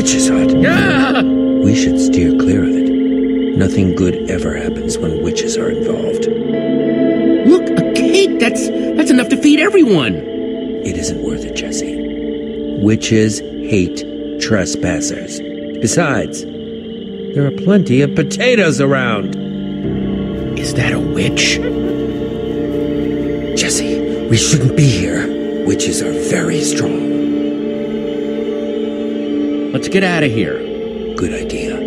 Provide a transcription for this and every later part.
witch's hut. Ah! We should steer clear of it. Nothing good ever happens when witches are involved. Look, a cake! That's enough to feed everyone! It isn't worth it, Jesse. Witches hate trespassers. Besides, there are plenty of potatoes around. Is that a witch? Jesse, we shouldn't be here. Witches are very strong. Let's get out of here. Good idea.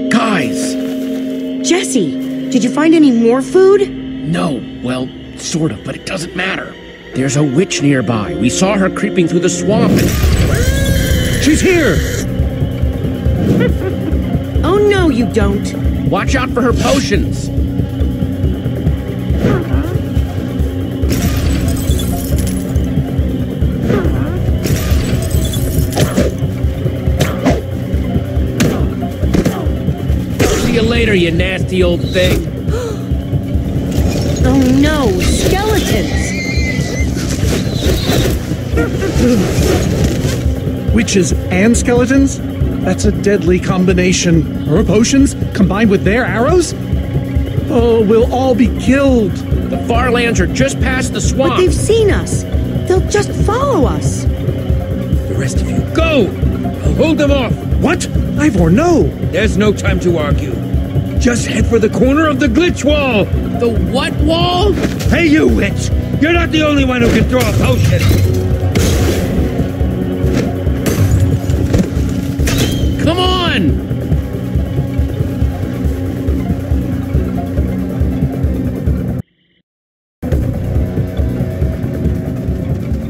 Guys! Jesse, did you find any more food? No, well, sort of, but it doesn't matter. There's a witch nearby. We saw her creeping through the swamp. She's here! Oh, no, you don't. Watch out for her potions. See you later, you nasty old thing. Oh, no, skeletons. Witches and skeletons? That's a deadly combination. Her potions combined with their arrows? Oh, we'll all be killed. The Farlands are just past the swamp. But they've seen us. They'll just follow us. The rest of you, go! I'll hold them off. What? Ivor, no! There's no time to argue. Just head for the corner of the glitch wall. The what wall? Hey, you witch! You're not the only one who can throw a potion. Come on!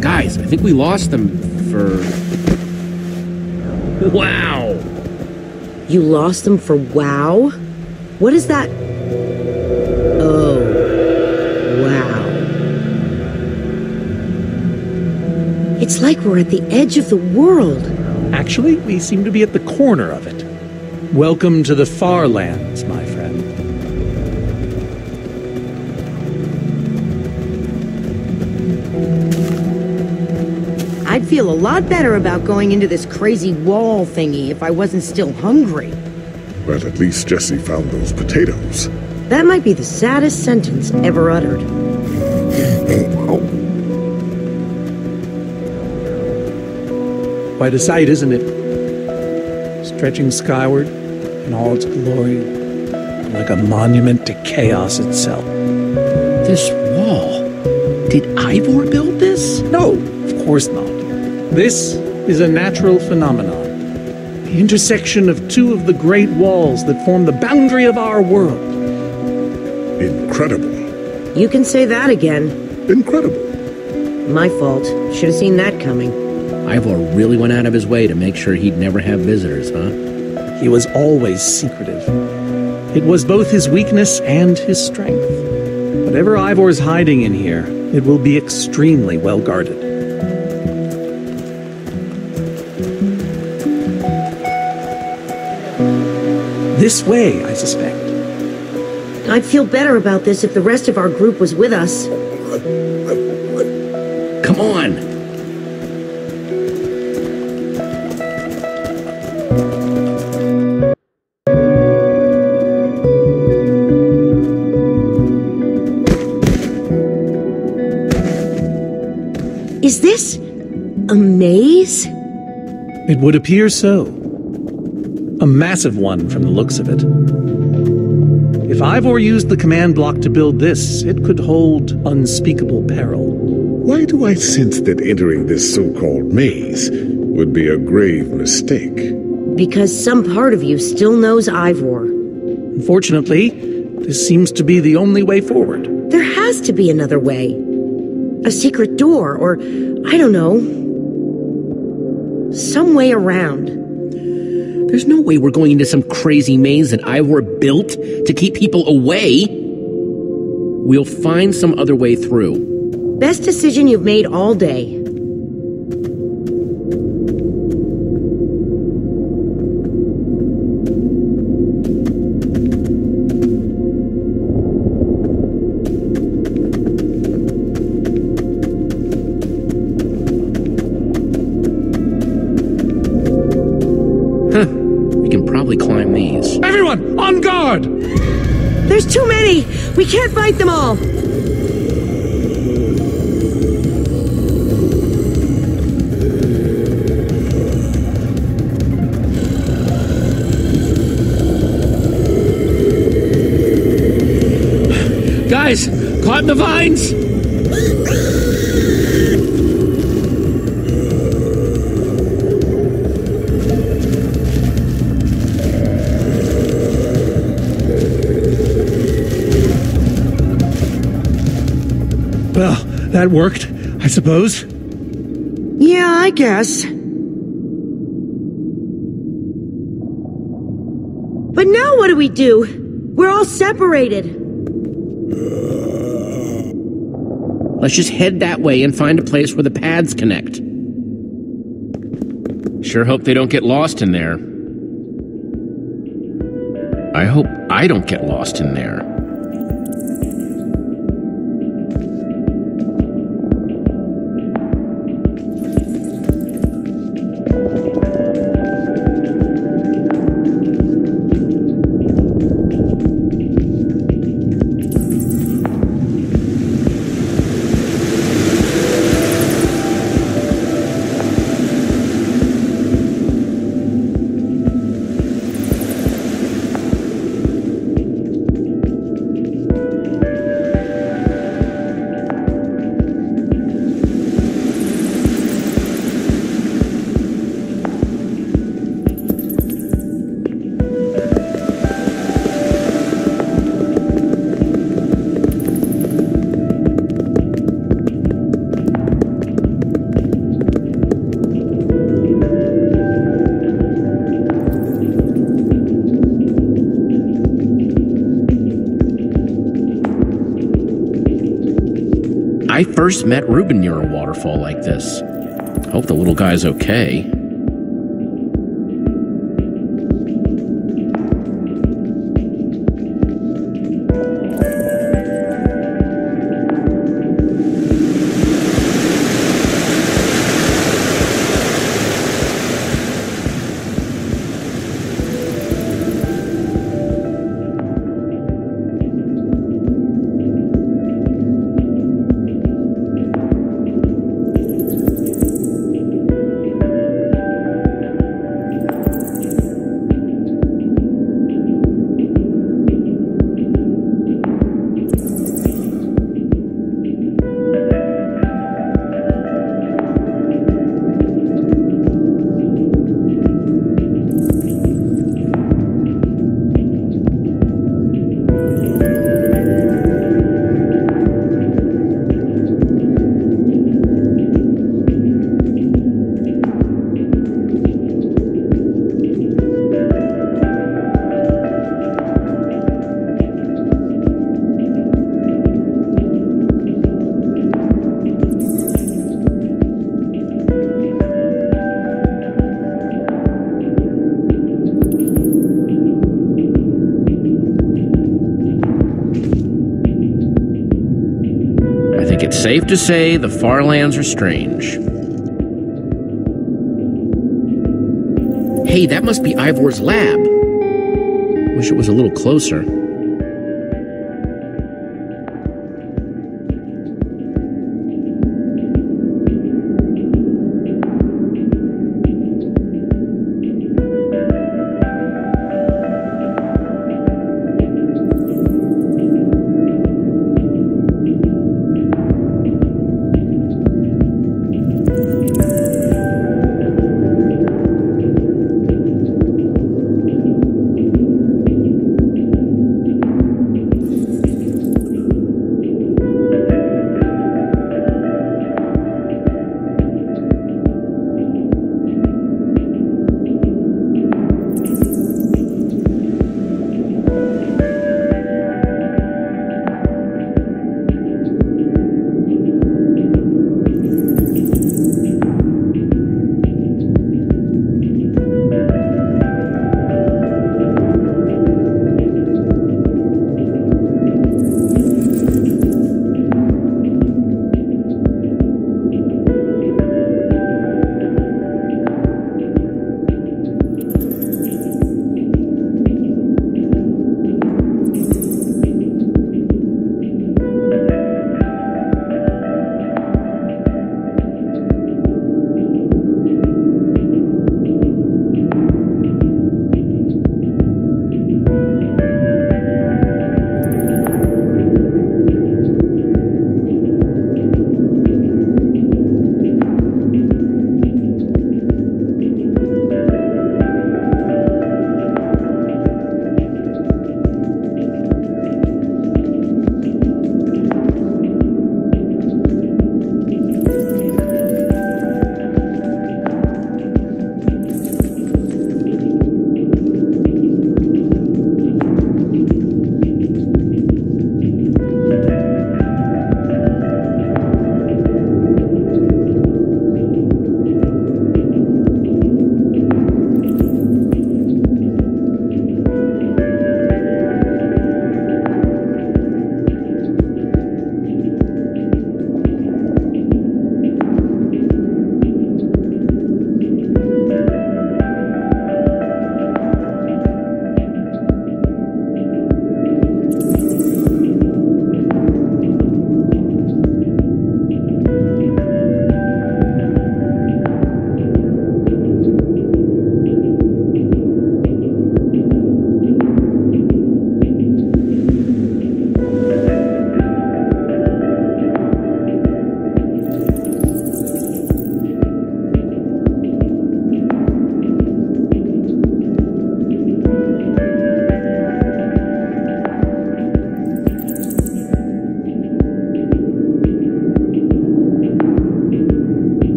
Guys, I think we lost them for... Wow! You lost them for wow? What is that? Oh, wow. It's like we're at the edge of the world. Actually, we seem to be at the corner of it. Welcome to the Farlands, my friend. I'd feel a lot better about going into this crazy wall thingy if I wasn't still hungry. Well, at least Jesse found those potatoes. That might be the saddest sentence ever uttered. Quite a sight, isn't it? Stretching skyward in all its glory, like a monument to chaos itself. This wall... Did Ivor build this? No, of course not. This is a natural phenomenon. The intersection of two of the great walls that form the boundary of our world. Incredible. You can say that again. Incredible. My fault. Should have seen that coming. Ivor really went out of his way to make sure he'd never have visitors, huh? He was always secretive. It was both his weakness and his strength. Whatever Ivor's hiding in here, it will be extremely well guarded. This way, I suspect. I'd feel better about this if the rest of our group was with us. Come on! Is this a maze? It would appear so. A massive one from the looks of it. If Ivor used the command block to build this, it could hold unspeakable peril. Why do I sense that entering this so-called maze would be a grave mistake? Because some part of you still knows Ivor. Unfortunately, this seems to be the only way forward. There has to be another way. A secret door, or, I don't know, some way around. There's no way we're going into some crazy maze that Ivor built to keep people away. We'll find some other way through. Best decision you've made all day. On guard! There's too many! We can't fight them all! Guys, caught in the vines! Well, that worked, I suppose. Yeah, I guess. But now what do we do? We're all separated. Let's just head that way and find a place where the paths connect. Sure hope they don't get lost in there. I hope I don't get lost in there. I first met Ruben near a waterfall like this. Hope the little guy's okay. It's safe to say the far lands are strange. Hey, that must be Ivor's lab. Wish it was a little closer.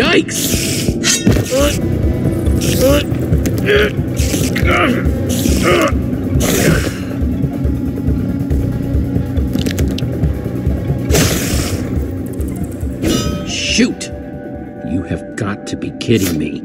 Yikes! Shoot! You have got to be kidding me.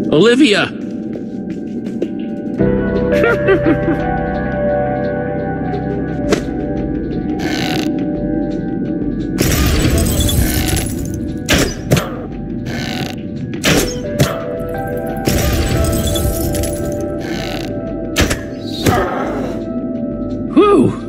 Olivia! Whew!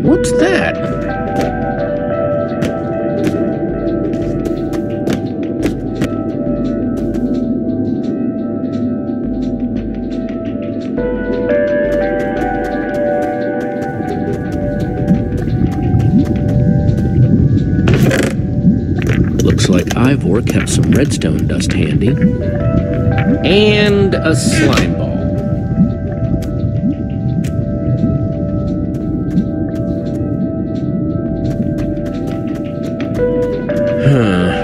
What's that? Looks like Ivor kept some redstone dust handy. And a slime ball.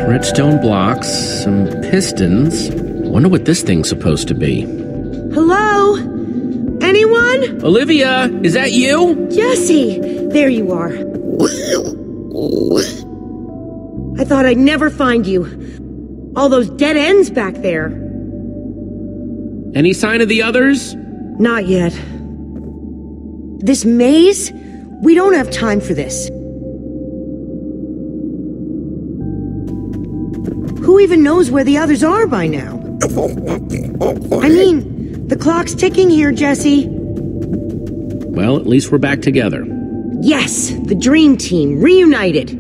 Redstone blocks, some pistons. Wonder what this thing's supposed to be. Hello? Anyone? Olivia, is that you? Jesse! There you are. I thought I'd never find you. All those dead ends back there. Any sign of the others? Not yet. This maze? We don't have time for this. Who even knows where the others are by now? I mean, the clock's ticking here, Jesse. Well, at least we're back together. Yes, the Dream Team, reunited.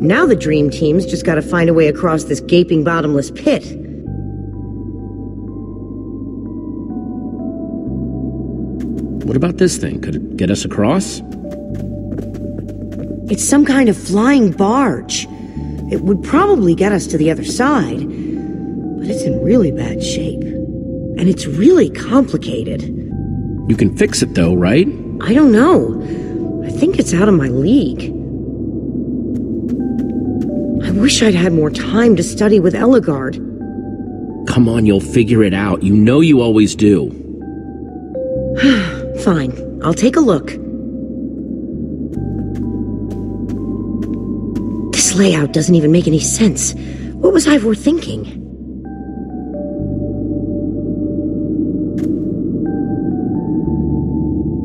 Now the Dream Team's just gotta find a way across this gaping bottomless pit. What about this thing? Could it get us across? It's some kind of flying barge. It would probably get us to the other side, but it's in really bad shape. And it's really complicated. You can fix it though, right? I don't know. I think it's out of my league. I wish I'd had more time to study with Eligard. Come on, you'll figure it out. You know you always do. Fine, I'll take a look. This layout doesn't even make any sense. What was Ivor thinking?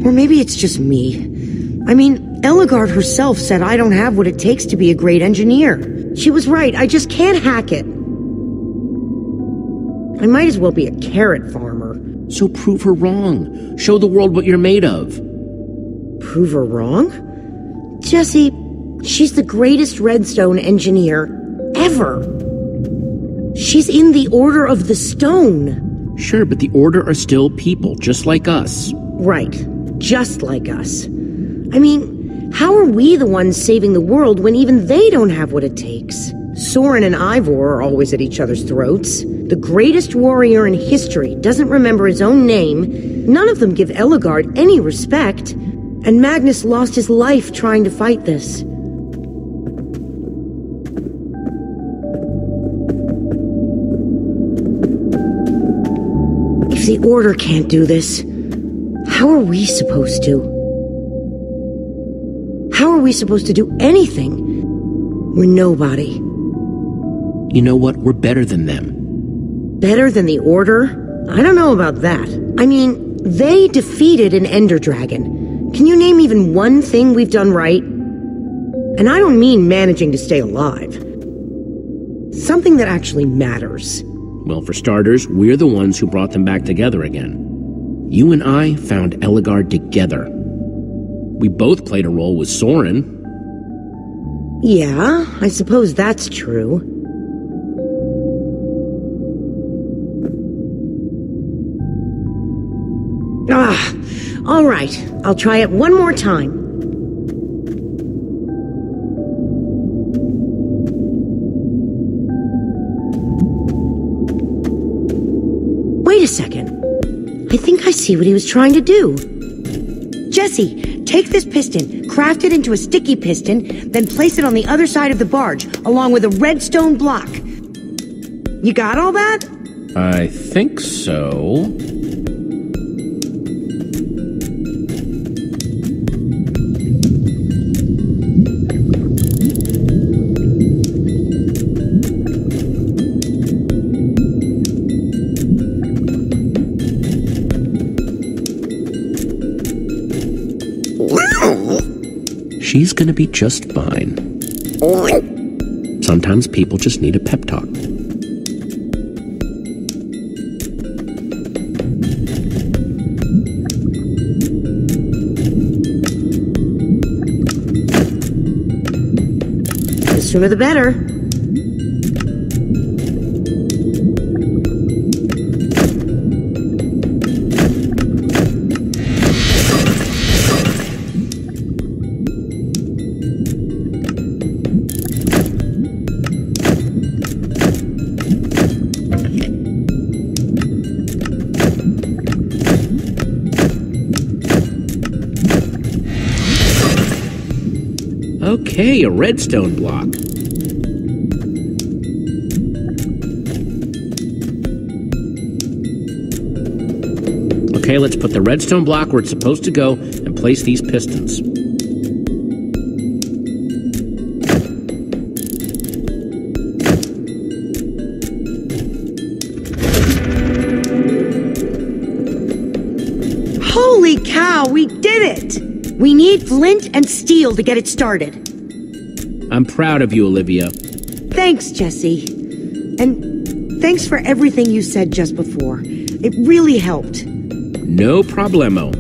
Or maybe it's just me. I mean, Eligard herself said I don't have what it takes to be a great engineer. She was right, I just can't hack it. I might as well be a carrot farmer. So prove her wrong. Show the world what you're made of. Prove her wrong? Jesse, she's the greatest redstone engineer ever. She's in the Order of the Stone. Sure, but the Order are still people, just like us. Right, just like us. I mean, how are we the ones saving the world when even they don't have what it takes? Soren and Ivor are always at each other's throats. The greatest warrior in history doesn't remember his own name. None of them give Eligard any respect. And Magnus lost his life trying to fight this. If the Order can't do this, how are we supposed to? How are we supposed to do anything? We're nobody. You know what? We're better than them. Better than the Order? I don't know about that. I mean, they defeated an Ender Dragon. Can you name even one thing we've done right? And I don't mean managing to stay alive. Something that actually matters. Well, for starters, we're the ones who brought them back together again. You and I found Eligard together. We both played a role with Soren. Yeah, I suppose that's true. All right. I'll try it one more time. Wait a second. I think I see what he was trying to do. Jesse, take this piston, craft it into a sticky piston, then place it on the other side of the barge, along with a redstone block. You got all that? I think so. She's gonna be just fine. Sometimes people just need a pep talk. The sooner the better. Okay, a redstone block. Okay, let's put the redstone block where it's supposed to go and place these pistons. Holy cow, we did it! We need flint and steel to get it started. I'm proud of you, Olivia. Thanks, Jesse. And thanks for everything you said just before. It really helped. No problemo.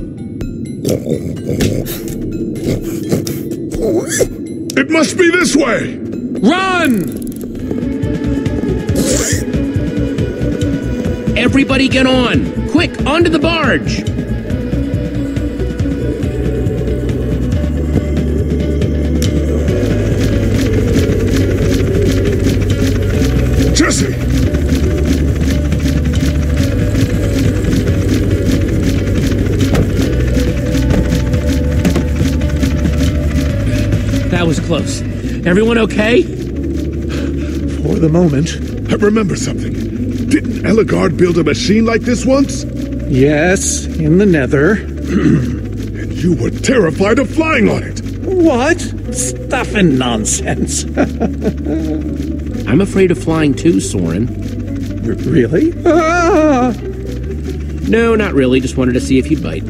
It must be this way! Run! Everybody get on! Quick, onto the barge! Jesse! That was close. Everyone okay? For the moment. I remember something. Didn't Eligard build a machine like this once? Yes, in the Nether. And you were terrified of flying on it. What? Stuff and nonsense. I'm afraid of flying too, Soren. Really? Ah! No, not really. Just wanted to see if you'd bite.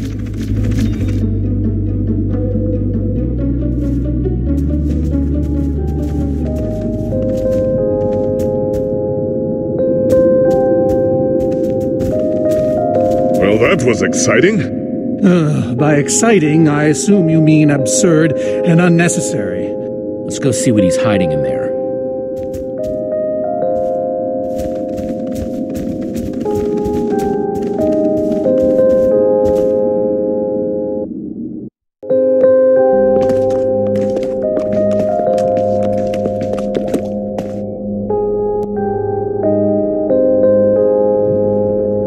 That was exciting. By exciting, I assume you mean absurd and unnecessary. Let's go see what he's hiding in there.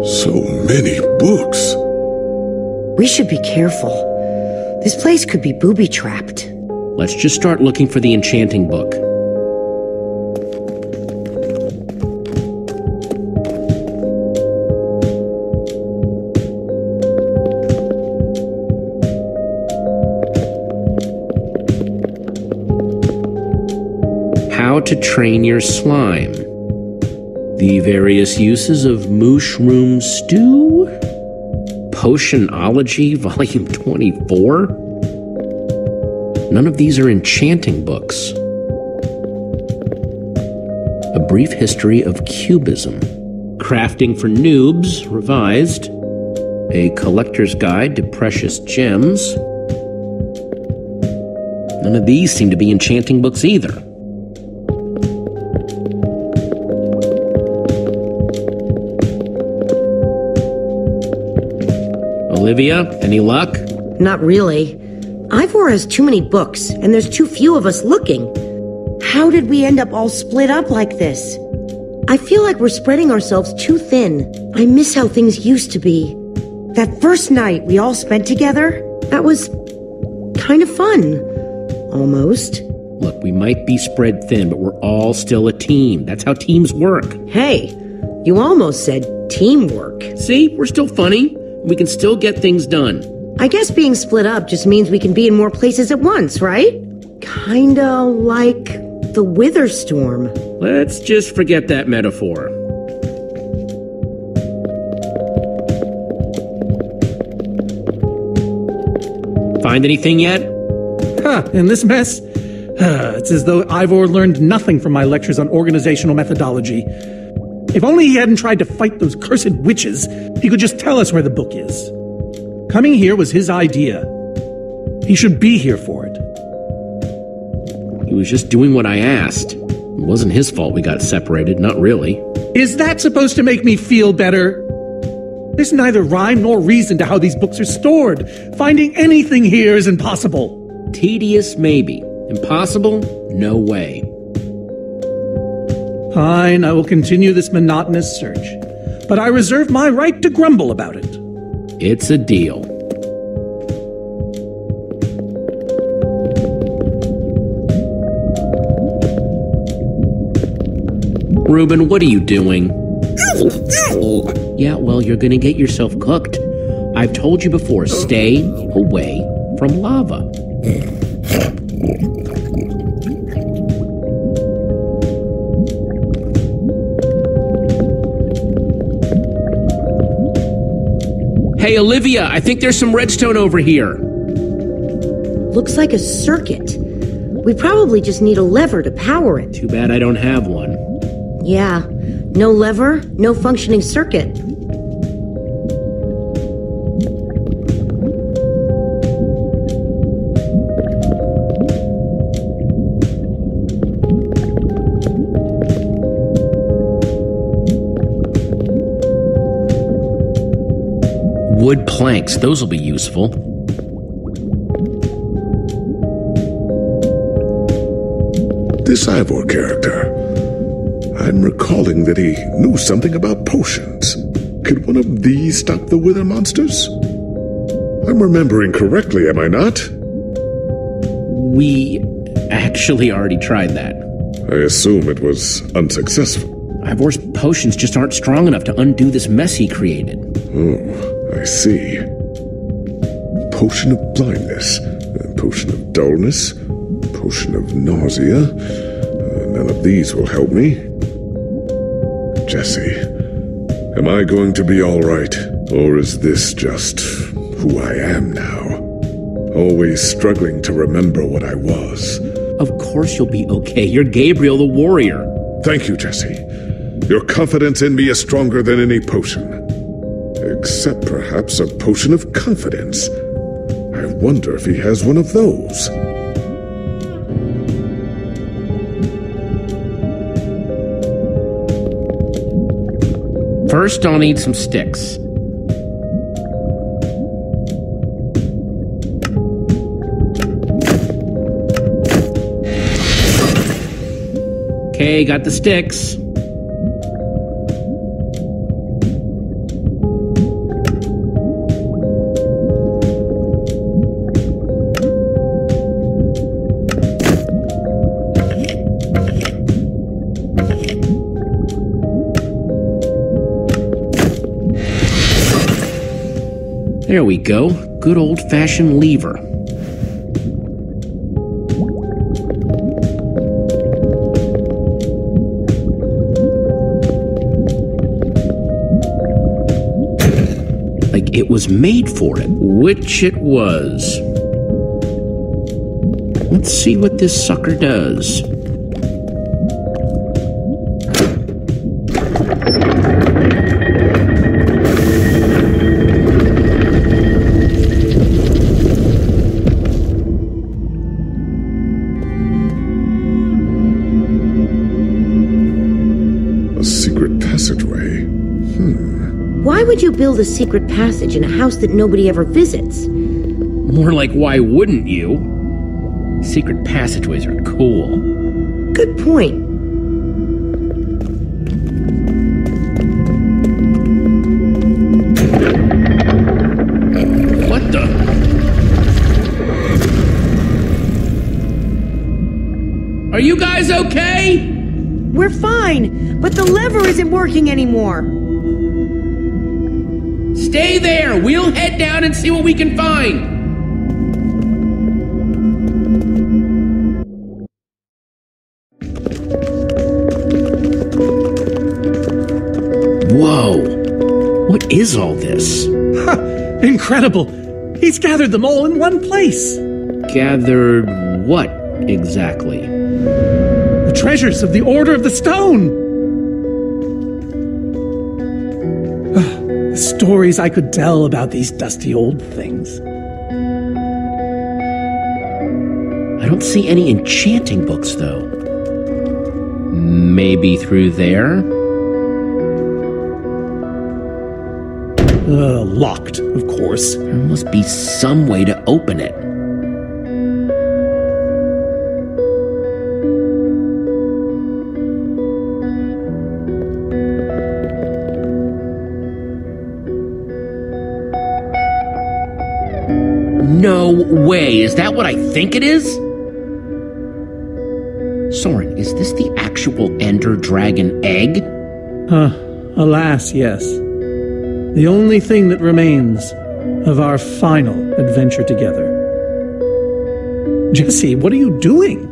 So many books. We should be careful. This place could be booby-trapped. Let's just start looking for the enchanting book. How to train your slime. The various uses of mushroom stew? Potionology, Volume 24? None of these are enchanting books. A Brief History of Cubism. Crafting for Noobs, revised. A Collector's Guide to Precious Gems. None of these seem to be enchanting books either. Olivia, any luck? Not really. Ivor has too many books, and there's too few of us looking. How did we end up all split up like this? I feel like we're spreading ourselves too thin. I miss how things used to be. That first night we all spent together, that was kind of fun. Almost. Look, we might be spread thin, but we're all still a team. That's how teams work. Hey, you almost said teamwork. See, we're still funny. We can still get things done. I guess being split up just means we can be in more places at once, right? Kinda like the Wither Storm. Let's just forget that metaphor. Find anything yet? In this mess? It's as though Ivor learned nothing from my lectures on organizational methodology. If only he hadn't tried to fight those cursed witches, he could just tell us where the book is. Coming here was his idea. He should be here for it. He was just doing what I asked. It wasn't his fault we got separated, not really. Is that supposed to make me feel better? There's neither rhyme nor reason to how these books are stored. Finding anything here is impossible. Tedious, maybe. Impossible? No way. Fine, I will continue this monotonous search. But I reserve my right to grumble about it. It's a deal. Reuben, what are you doing? Yeah, well, you're gonna get yourself cooked. I've told you before, stay away from lava. Hey, Olivia, I think there's some redstone over here. Looks like a circuit. We probably just need a lever to power it. Too bad I don't have one. Yeah, no lever, no functioning circuit. Wood planks, those will be useful. This Ivor character. I'm recalling that he knew something about potions. Could one of these stop the wither monsters? I'm remembering correctly, am I not? We actually already tried that. I assume it was unsuccessful. Ivor's potions just aren't strong enough to undo this mess he created. Oh, I see. Potion of blindness, a potion of dullness, potion of nausea. None of these will help me. Jesse, am I going to be all right? Or is this just who I am now? Always struggling to remember what I was. Of course you'll be okay. You're Gabriel the warrior. Thank you, Jesse. Your confidence in me is stronger than any potion. except perhaps a potion of confidence. I wonder if he has one of those. First, I'll need some sticks. Okay, got the sticks. There we go. Good old-fashioned lever. Like it was made for it, which it was. Let's see what this sucker does. Why would you build a secret passage in a house that nobody ever visits? More like, why wouldn't you? Secret passageways are cool. Good point. What the? Are you guys okay? We're fine, but the lever isn't working anymore. Stay there! We'll head down and see what we can find! Whoa! What is all this? Incredible! He's gathered them all in one place! Gathered what, exactly? The treasures of the Order of the Stone! The stories I could tell about these dusty old things. I don't see any enchanting books, though. Maybe through there? Locked, of course. There must be some way to open it. No way! Is that what I think it is? Soren, is this the actual Ender Dragon egg? Alas, yes. The only thing that remains of our final adventure together. Jesse, what are you doing?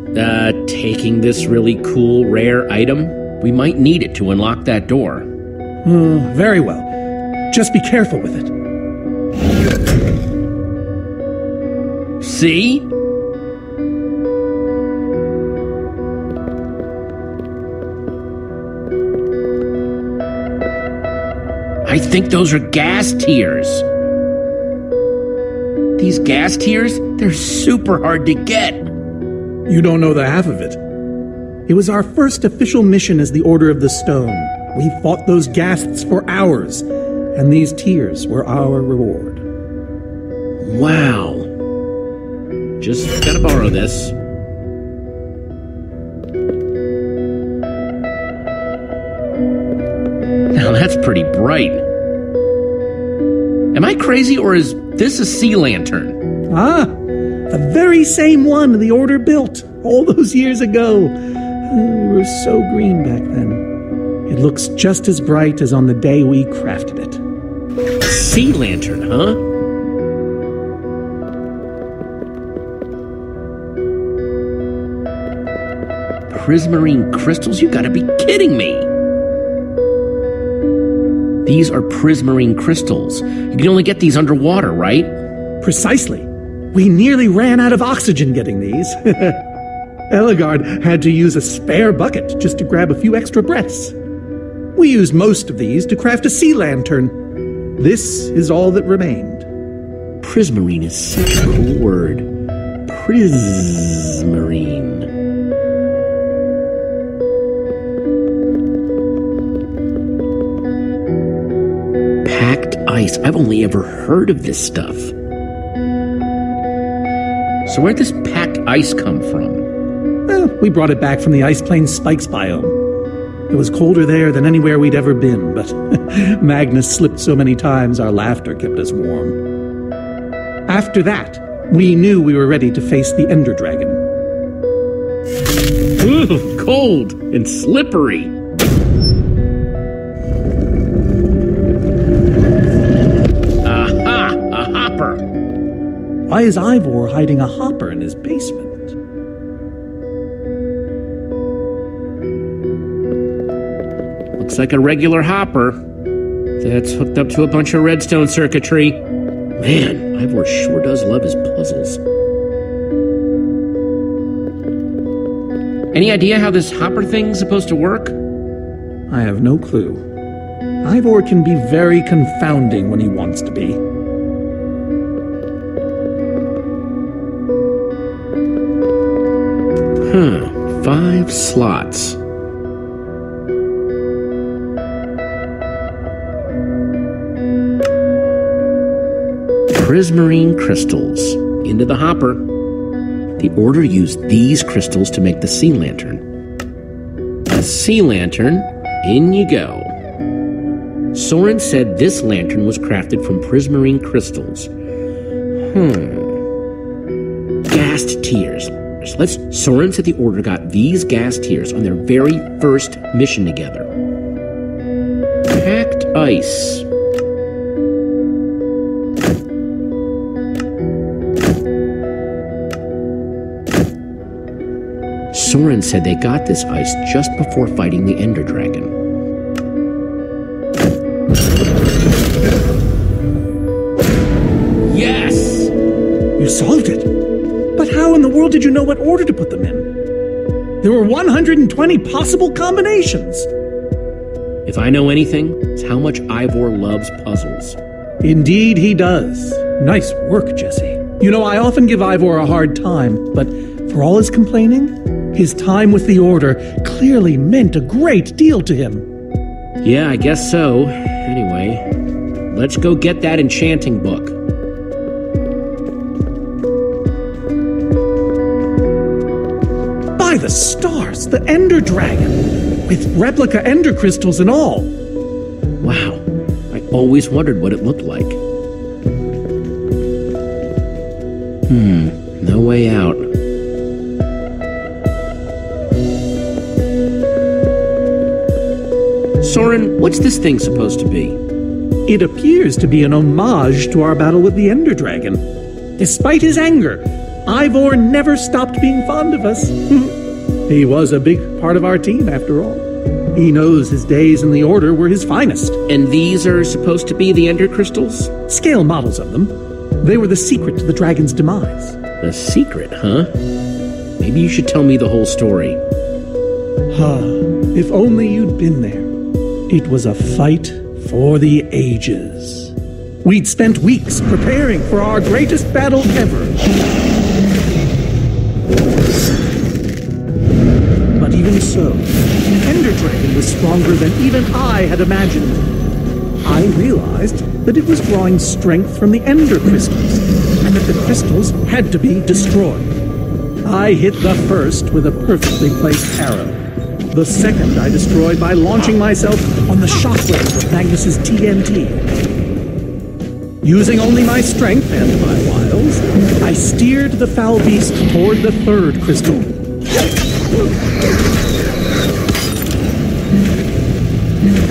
Taking this really cool, rare item. We might need it to unlock that door. Very well. Just be careful with it. See? I think those are gas tears. These gas tears, they're super hard to get. You don't know the half of it. It was our first official mission as the Order of the Stone. We fought those ghasts for hours, and these tears were our reward. Wow. Just gotta borrow this. Now that's pretty bright. Am I crazy, or is this a sea lantern? Ah, the very same one the Order built all those years ago. We were so green back then. It looks just as bright as on the day we crafted it. Sea lantern, huh? Prismarine crystals? You gotta be kidding me! These are prismarine crystals. You can only get these underwater, right? Precisely. We nearly ran out of oxygen getting these. Eligard had to use a spare bucket just to grab a few extra breaths. We used most of these to craft a sea lantern. This is all that remained. Prismarine is such a cool word. Prismarine. Packed ice. I've only ever heard of this stuff. So where'd this packed ice come from? Well, we brought it back from the Ice Plains Spikes biome. It was colder there than anywhere we'd ever been, but Magnus slipped so many times our laughter kept us warm. After that, we knew we were ready to face the Ender Dragon. Ooh, cold and slippery. Aha! A hopper! Why is Ivor hiding a hopper in his basement? Looks like a regular hopper that's hooked up to a bunch of redstone circuitry. Man, Ivor sure does love his puzzles. Any idea how this hopper thing's supposed to work? I have no clue. Ivor can be very confounding when he wants to be. Huh, 5 slots. Prismarine crystals. Into the hopper. The Order used these crystals to make the sea lantern. A sea lantern, in you go. Soren said this lantern was crafted from prismarine crystals. Gassed tears. Soren said the Order got these gas tears on their very first mission together. Packed ice. Soren said they got this ice just before fighting the Ender Dragon. Yes! You solved it! But how in the world did you know what order to put them in? There were 120 possible combinations! If I know anything, it's how much Ivor loves puzzles. Indeed he does. Nice work, Jesse. You know, I often give Ivor a hard time, but for all his complaining, his time with the Order clearly meant a great deal to him. Yeah, I guess so. Anyway, let's go get that enchanting book. By the stars, the Ender Dragon! With replica Ender crystals and all! Wow, I always wondered what it looked like. No way out. Soren, what's this thing supposed to be? It appears to be an homage to our battle with the Ender Dragon. Despite his anger, Ivor never stopped being fond of us. He was a big part of our team, after all. He knows his days in the Order were his finest. And these are supposed to be the Ender crystals? Scale models of them. They were the secret to the dragon's demise. The secret, huh? Maybe you should tell me the whole story. If only you'd been there. It was a fight for the ages. We'd spent weeks preparing for our greatest battle ever. But even so, the Ender Dragon was stronger than even I had imagined. I realized that it was drawing strength from the Ender crystals, and that the crystals had to be destroyed. I hit the first with a perfectly placed arrow. The second I destroyed by launching myself on the shockwave of Magnus's TNT. Using only my strength and my wiles, I steered the foul beast toward the third crystal.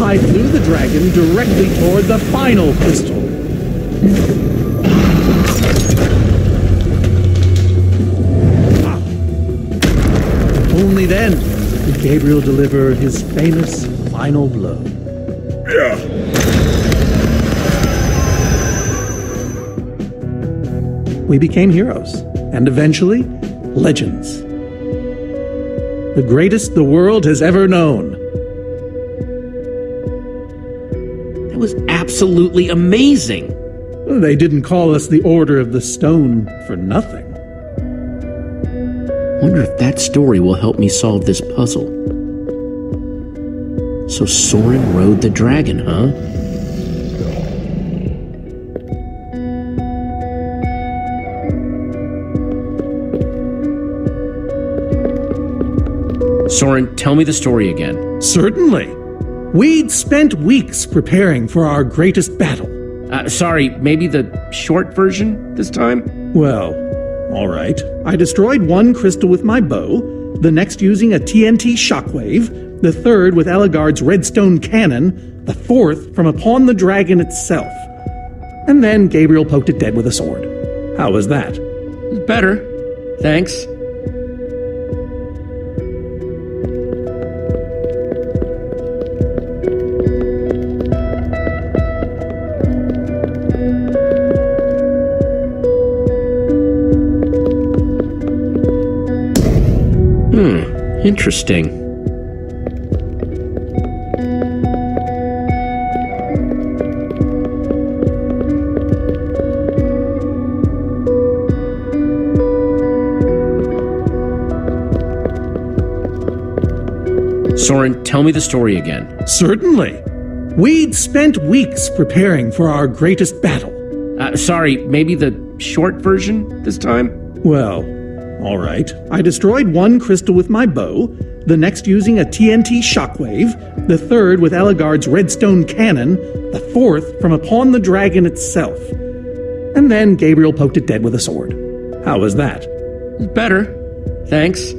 I flew the dragon directly toward the final crystal. Only then did Gabriel deliver his famous final blow. We became heroes, and eventually, legends. The greatest the world has ever known. That was absolutely amazing. They didn't call us the Order of the Stone for nothing. Wonder if that story will help me solve this puzzle. So Soren rode the dragon, huh? Soren, tell me the story again. Certainly. We'd spent weeks preparing for our greatest battle. Sorry, maybe the short version this time? Well, all right. I destroyed one crystal with my bow, the next using a TNT shockwave, the third with Eligard's redstone cannon, the fourth from upon the dragon itself. And then Gabriel poked it dead with a sword. How was that? Better. Thanks. Interesting. Soren, tell me the story again. Certainly. We'd spent weeks preparing for our greatest battle. Sorry, maybe the short version this time? Well, all right. I destroyed one crystal with my bow, the next using a TNT shockwave, the third with Eligard's redstone cannon, the fourth from upon the dragon itself. And then Gabriel poked it dead with a sword. How was that? Better. Thanks.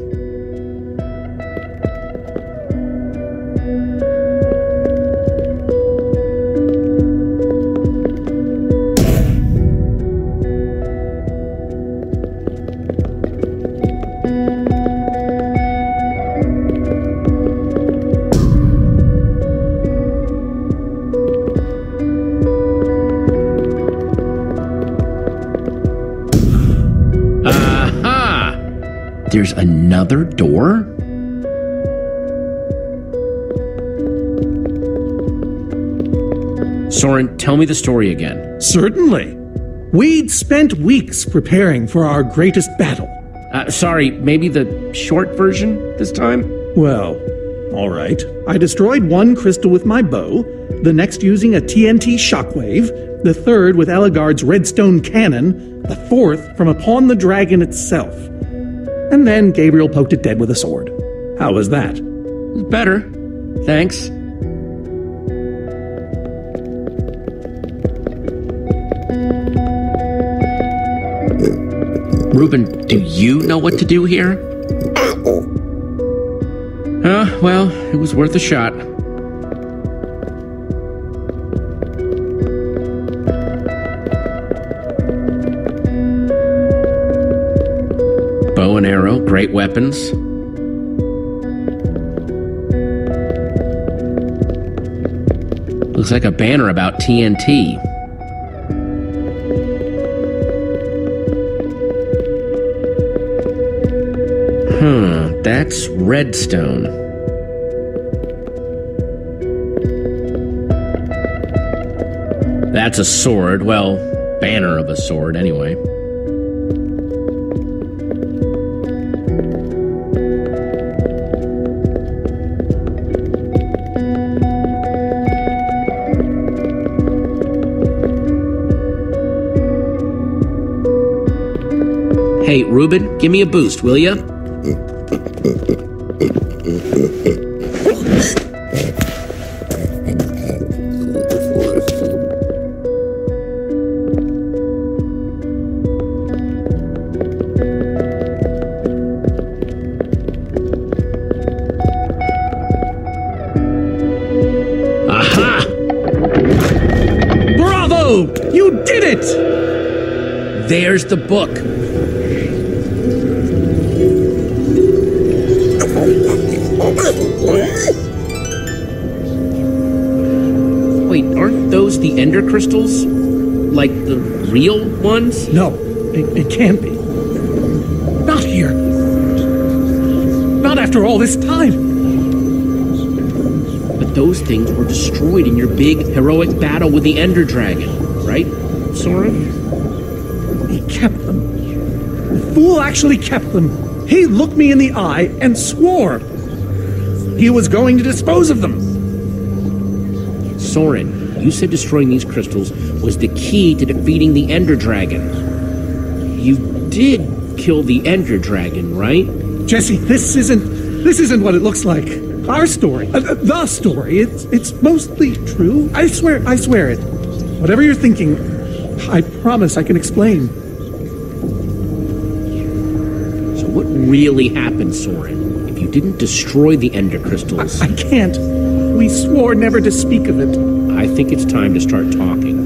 There's another door? Soren, tell me the story again. Certainly. We'd spent weeks preparing for our greatest battle. Sorry, maybe the short version this time? Well, all right. I destroyed one crystal with my bow, the next using a TNT shockwave, the third with Eligard's redstone cannon, the fourth from upon the dragon itself. And then Gabriel poked it dead with a sword. How was that? Better. Thanks. Reuben, do you know what to do here? Well, it was worth a shot. Bow and arrow, great weapons. Looks like a banner about TNT. That's redstone. That's a sword. Well, banner of a sword, anyway. Hey, Reuben, give me a boost, will ya? Aha! Bravo! You did it! There's the book. Wait, aren't those the ender crystals? Like the real ones? No, it can't be. Not here. Not after all this time. But those things were destroyed in your big, heroic battle with the Ender Dragon, right, Soren? He kept them. The fool actually kept them. He looked me in the eye and swore he was going to dispose of them. Soren, you said destroying these crystals was the key to defeating the Ender Dragon. You did kill the Ender Dragon, right? Jesse, this isn't what it looks like. Our story, the story, it's mostly true. I swear it. Whatever you're thinking, I promise I can explain. So what really happened, Soren, if you didn't destroy the Ender Crystals? I can't. We swore never to speak of it. I think it's time to start talking.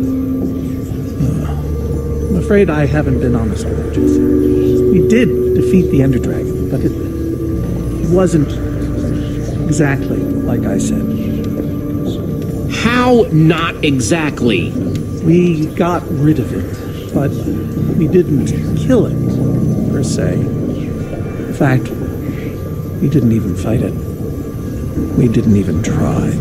I'm afraid I haven't been honest with you, Jesse. We did defeat the Ender Dragon, but it wasn't exactly like I said. How not exactly? We got rid of it, but we didn't kill it, per se. In fact, we didn't even fight it. We didn't even try.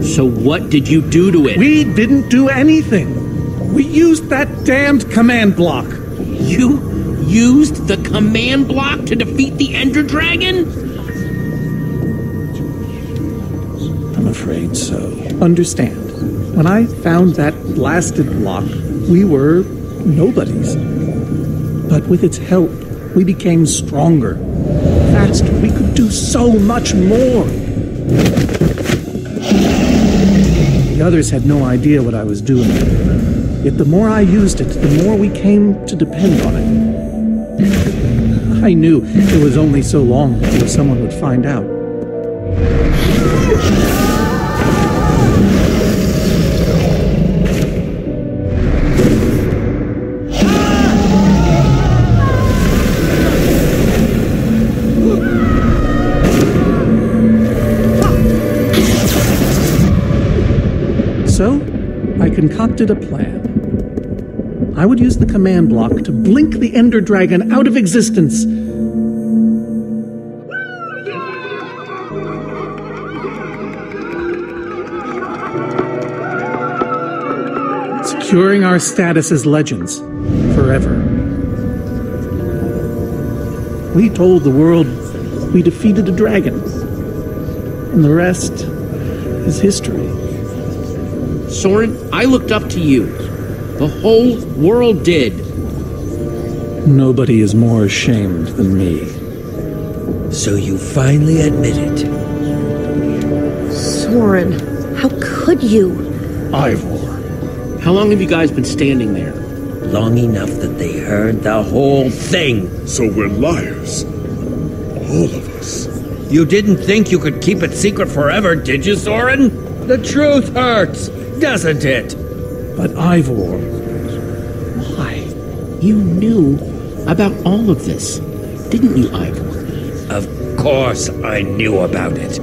So what did you do to it? We didn't do anything. We used that damned command block. You used the command block to defeat the Ender Dragon? I'm afraid so. Understand, when I found that blasted block, we were nobodies. But with its help, we became stronger, faster. We could do so much more. The others had no idea what I was doing. Yet the more I used it, the more we came to depend on it. I knew it was only so long before someone would find out. So, I concocted a plan. I would use the command block to blink the Ender Dragon out of existence. Securing our status as legends forever. We told the world we defeated a dragon, and the rest is history. Soren, I looked up to you. The whole world did. Nobody is more ashamed than me. So you finally admit it. Soren, how could you? Ivor. How long have you guys been standing there? Long enough that they heard the whole thing. So we're liars. All of us. You didn't think you could keep it secret forever, did you, Soren? The truth hurts, doesn't it? But Ivor, why? You knew about all of this, didn't you, Ivor? Of course I knew about it.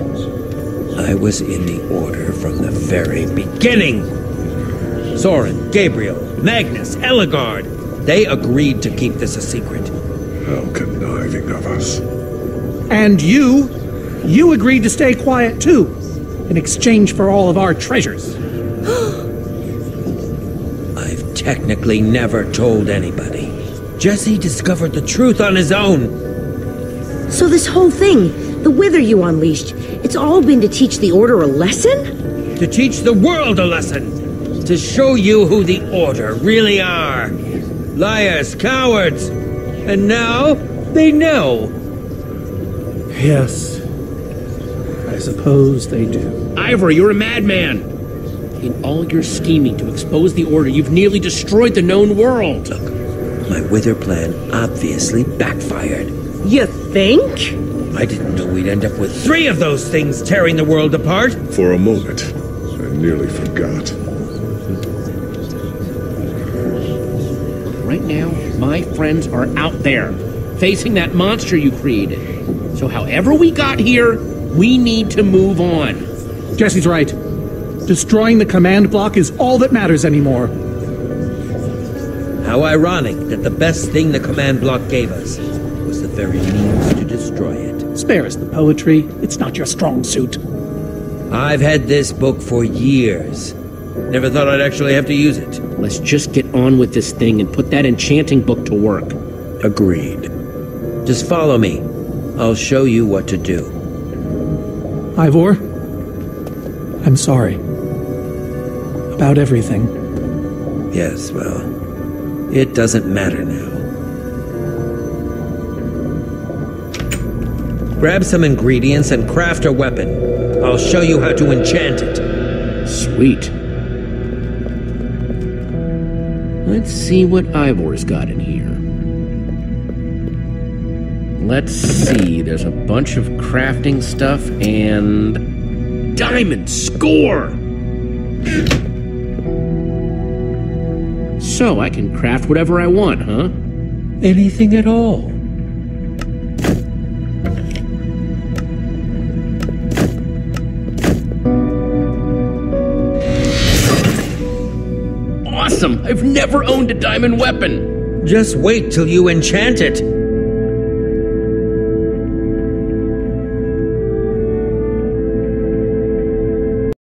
I was in the Order from the very beginning. Soren, Gabriel, Magnus, Ellegaard, they agreed to keep this a secret. How conniving of us. And you agreed to stay quiet too, in exchange for all of our treasures. I've technically never told anybody. Jesse discovered the truth on his own. So this whole thing, the wither you unleashed, it's all been to teach the Order a lesson? To teach the world a lesson. To show you who the Order really are. Liars, cowards. And now they know. Yes, I suppose they do. Ivor, you're a madman. In all your scheming to expose the Order, you've nearly destroyed the known world. Look, my wither plan obviously backfired. You think? I didn't know we'd end up with 3 of those things tearing the world apart. For a moment, I nearly forgot. Right now, my friends are out there, facing that monster you created. So however we got here, we need to move on. Jesse's right. Destroying the command block is all that matters anymore. How ironic that the best thing the command block gave us was the very means to destroy it. Spare us the poetry. It's not your strong suit. I've had this book for years. Never thought I'd actually have to use it. Let's just get on with this thing and put that enchanting book to work. Agreed. Just follow me. I'll show you what to do. Ivor, I'm sorry. About everything. Yes, well, it doesn't matter now. Grab some ingredients and craft a weapon. I'll show you how to enchant it. Sweet. Let's see what Ivor's got in here. Let's see, there's a bunch of crafting stuff and... Diamond score! So I can craft whatever I want, huh? Anything at all. Awesome! I've never owned a diamond weapon! Just wait till you enchant it.